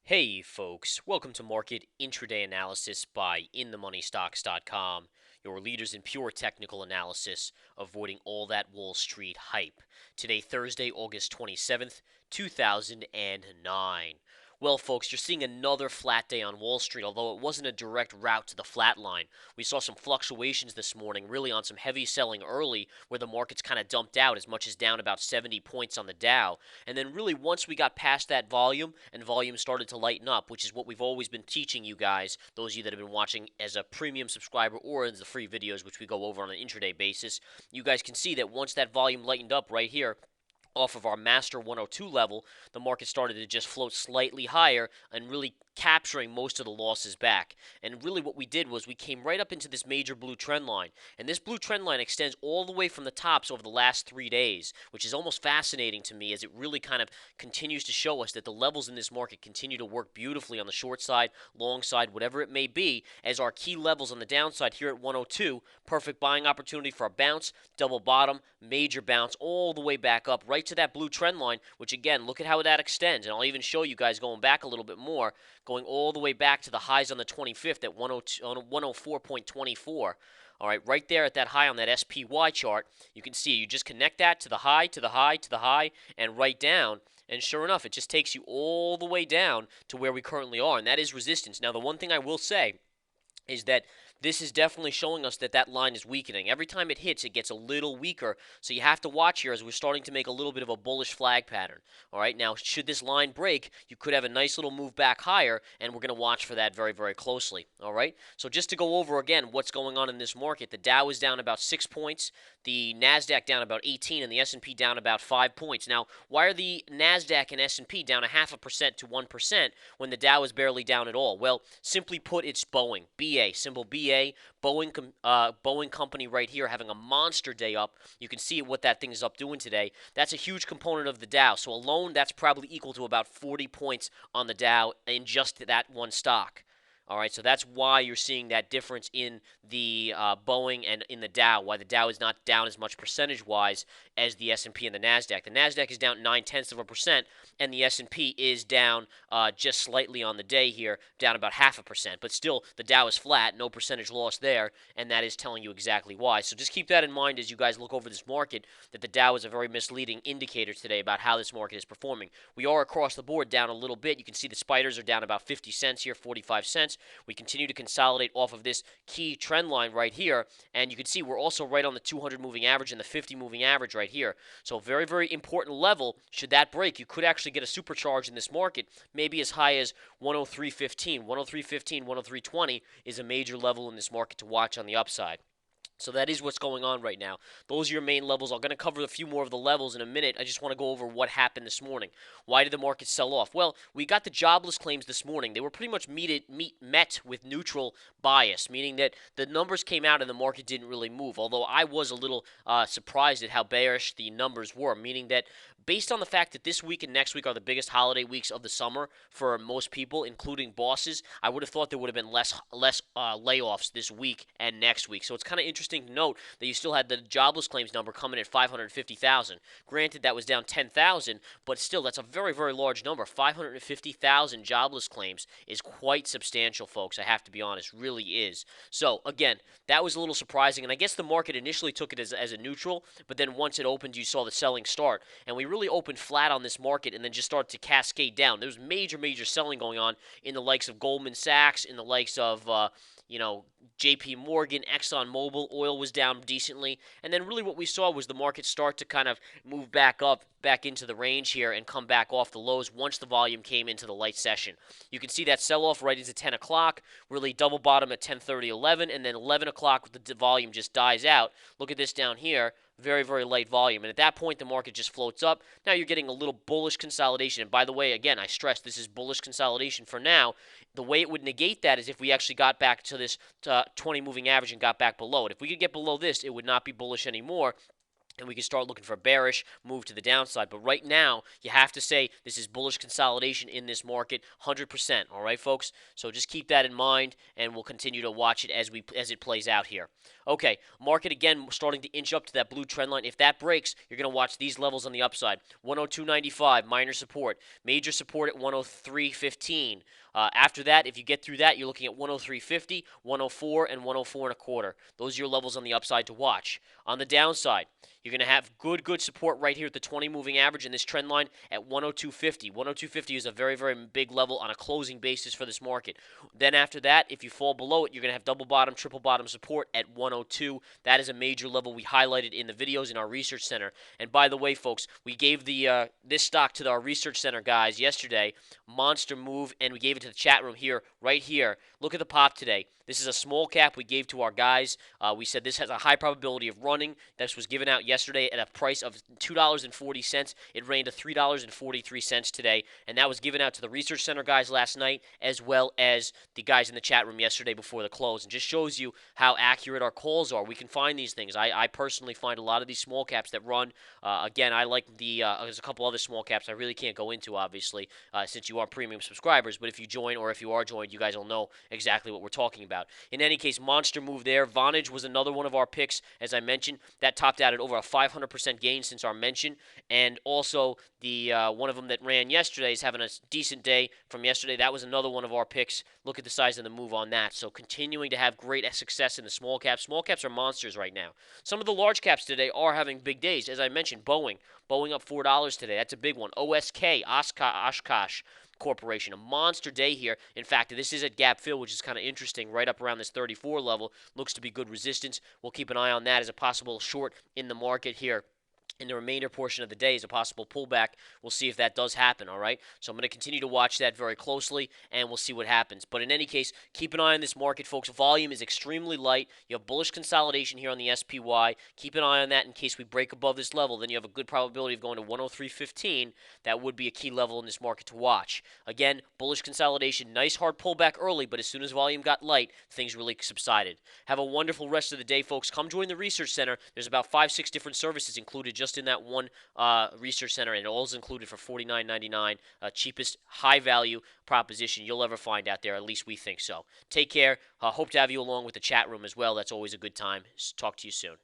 Hey folks, welcome to Market Intraday Analysis by InTheMoneyStocks.com, your leaders in pure technical analysis, avoiding all that Wall Street hype. Today, Thursday, August 27th, 2009. Well, folks, you're seeing another flat day on Wall Street, although it wasn't a direct route to the flat line. We saw some fluctuations this morning, really on some heavy selling early, where the markets kind of dumped out as much as down about 70 points on the Dow. And then, really, once we got past that volume and volume started to lighten up, which is what we've always been teaching you guys, those of you that have been watching as a premium subscriber or in the free videos, which we go over on an intraday basis, you guys can see that once that volume lightened up right here, off of our master 102 level, the market started to just float slightly higher and really capturing most of the losses back. And really what we did was we came right up into this major blue trend line. And this blue trend line extends all the way from the tops over the last 3 days, which is almost fascinating to me as it really kind of continues to show us that the levels in this market continue to work beautifully on the short side, long side, whatever it may be, as our key levels on the downside here at 102, perfect buying opportunity for a bounce, double bottom, major bounce, all the way back up right to that blue trend line, which again, look at how that extends. And I'll even show you guys going back a little bit more, going all the way back to the highs on the 25th at 104.24. All right, right there at that high on that SPY chart, you can see you just connect that to the high, to the high, to the high, and right down. And sure enough, it just takes you all the way down to where we currently are, and that is resistance. Now, the one thing I will say is that this is definitely showing us that that line is weakening. Every time it hits, it gets a little weaker. So you have to watch here as we're starting to make a little bit of a bullish flag pattern. All right, now should this line break, you could have a nice little move back higher, and we're going to watch for that very, very closely. All right, so just to go over again what's going on in this market, the Dow is down about 6 points, the Nasdaq down about 18, and the S&P down about 5 points. Now, why are the Nasdaq and S&P down a half a percent to 1% when the Dow is barely down at all? Well, simply put, it's Boeing. BA, symbol BA. Boeing company right here having a monster day up. You can see what that thing is up doing today. That's a huge component of the Dow. So alone, that's probably equal to about 40 points on the Dow in just that one stock. All right, so that's why you're seeing that difference in the Boeing and in the Dow. Why the Dow is not down as much percentage-wise as the S&P and the Nasdaq. The Nasdaq is down 0.9%, and the S&P is down just slightly on the day here, down about 0.5%. But still, the Dow is flat, no percentage loss there, and that is telling you exactly why. So just keep that in mind as you guys look over this market. That the Dow is a very misleading indicator today about how this market is performing. We are across the board down a little bit. You can see the spiders are down about 50 cents here, 45 cents. We continue to consolidate off of this key trend line right here, and you can see we're also right on the 200 moving average and the 50 moving average right here. So very, very important level. Should that break, you could actually get a supercharge in this market, maybe as high as 103.15. 103.15, 103.20 is a major level in this market to watch on the upside. So that is what's going on right now. Those are your main levels. I'm going to cover a few more of the levels in a minute. I just want to go over what happened this morning. Why did the market sell off? Well, we got the jobless claims this morning. They were pretty much met with neutral bias, meaning that the numbers came out and the market didn't really move. Although I was a little surprised at how bearish the numbers were, meaning that based on the fact that this week and next week are the biggest holiday weeks of the summer for most people, including bosses, I would have thought there would have been less layoffs this week and next week. So it's kind of interesting to note that you still had the jobless claims number coming at 550,000. Granted, that was down 10,000, but still, that's a very, very large number. 550,000 jobless claims is quite substantial, folks. I have to be honest, really is. So again, that was a little surprising, and I guess the market initially took it as a neutral, but then once it opened, you saw the selling start, and we really opened flat on this market and then just started to cascade down. There was major, major selling going on in the likes of Goldman Sachs, in the likes of J.P. Morgan, Exxon Mobil. Oil was down decently, and then really what we saw was the market start to kind of move back up, back into the range here, and come back off the lows once the volume came into the light session. You can see that sell-off right into 10 o'clock, really double bottom at 10:30, 11, and then 11 o'clock the volume just dies out. Look at this down here. Very, very light volume. And at that point, the market just floats up. Now you're getting a little bullish consolidation. And by the way, again, I stress this is bullish consolidation for now. The way it would negate that is if we actually got back to this 20 moving average and got back below it. If we could get below this, it would not be bullish anymore. and we can start looking for a bearish move to the downside. But right now, you have to say this is bullish consolidation in this market, 100%. All right, folks. So just keep that in mind, and we'll continue to watch it as it plays out here. Okay, market again starting to inch up to that blue trend line. If that breaks, you're going to watch these levels on the upside. 102.95, minor support. Major support at 103.15. After that, if you get through that, you're looking at 103.50, 104, and 104 and a quarter. Those are your levels on the upside to watch. On the downside, you're going to have good support right here at the 20 moving average in this trend line at 102.50. 102.50 is a very big level on a closing basis for this market. Then after that, if you fall below it, you're going to have double bottom, triple bottom support at 102. That is a major level we highlighted in the videos in our research center. And by the way, folks, we gave the this stock to our research center guys yesterday. Monster move, and we gave it to the chat room here, right here. Look at the pop today. This is a small cap we gave to our guys. We said this has a high probability of running. This was given out yesterday at a price of $2.40. It ran to $3.43 today, and that was given out to the research center guys last night, as well as the guys in the chat room yesterday before the close. And just shows you how accurate our calls are. We can find these things. I personally find a lot of these small caps that run. Again, I like there's a couple other small caps I really can't go into, obviously, since you are premium subscribers. But if you join, or if you are joined, you guys will know exactly what we're talking about. In any case, monster move there. Vonage was another one of our picks, as I mentioned. That topped out at over a 500% gain since our mention. And also, the one of them that ran yesterday is having a decent day from yesterday. That was another one of our picks. Look at the size of the move on that. So continuing to have great success in the small caps. Small caps are monsters right now. Some of the large caps today are having big days. As I mentioned, Boeing up $4 today. That's a big one. OSK, Oshkosh Corporation, a monster day here. In fact, this is at gap fill, which is kind of interesting, right up around this 34 level. Looks to be good resistance. We'll keep an eye on that as a possible short in the market here in the remainder portion of the day is a possible pullback. We'll see if that does happen, all right? So I'm going to continue to watch that very closely, and we'll see what happens. But in any case, keep an eye on this market, folks. Volume is extremely light. You have bullish consolidation here on the SPY. Keep an eye on that in case we break above this level. Then you have a good probability of going to 103.15. That would be a key level in this market to watch. Again, bullish consolidation. Nice hard pullback early, but as soon as volume got light, things really subsided. Have a wonderful rest of the day, folks. Come join the research center. There's about 5-6 different services included just in that one research center, and all is included for $49.99, cheapest high value proposition you'll ever find out there. At least we think so. Take care. Hope to have you along with the chat room as well. That's always a good time. Talk to you soon.